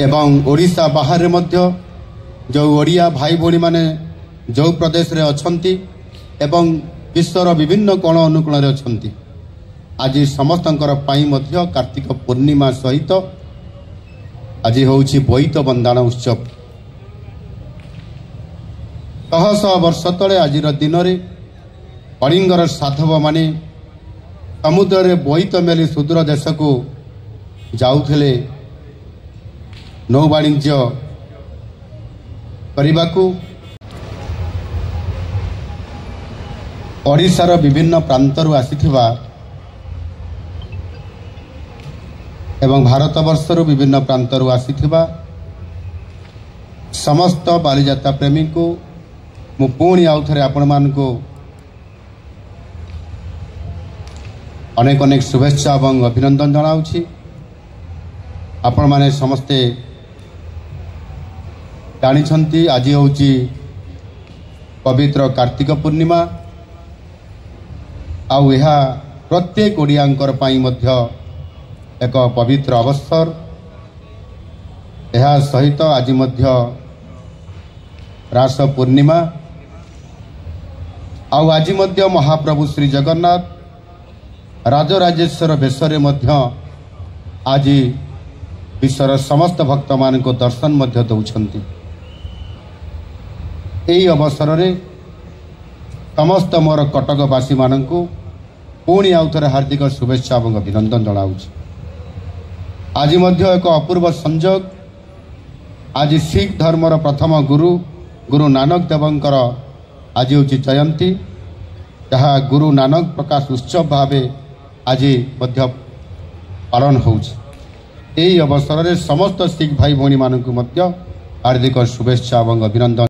एवं ओडिशा बाहर मध्य जो ओडिया भाई भौणी माने जो प्रदेश रे अछंती एवं विश्वर विभिन्न कोण अनुकूल अछंती आज समस्तंकर पाई मध्य कार्तिक पूर्णिमा सहित आज होउछि बोईत बंदाण उत्सव। शह शह वर्ष तले आज दिन में कलिंगर साधव माने समुद्र रे बोईत मेली सुदूर देश को जाउथले नौ वाणिज्य करने ओडिशार विभिन्न प्रांतरू आसीथिबा एवं भारत वर्षर विभिन्न प्रांतरू आसीथिबा समस्त बालीजात्रा प्रेमी को मु पुणी आउ थरे आपण मानकु अनेक अनेक शुभेच्छा एवं अभिनंदन जनाउछि। आपण माने समस्ते जानिछंती आज होउछि पवित्र कार्तिक पूर्णिमा आउ यह प्रत्येक ओडियांकर पाई मध्य एक पवित्र अवसर। यह सहित आज मध्य रास पूर्णिमा आउ आज मध्य महाप्रभु श्री जगन्नाथ राजराजेश्वर भेषरे मध्य आज विश्वर समस्त भक्त मान को दर्शन मध्य दौरान। यही अवसर में समस्त मोर कटकवासी मानू पुणी आउ थे हार्दिक शुभेच्छा और अभिनंदन जनाऊँगी। आज मध्य एक अपूर्व संयोग आज सिख धर्मर प्रथम गुरु नानक देवंकर आज हूँ जयंती जहाँ गुरु नानक प्रकाश उत्सव भाव आज मध्य पालन होउछि। यही अवसर में समस्त सिख भाई भौणी मानू हार्दिक शुभेच्छा और अभिनंदन।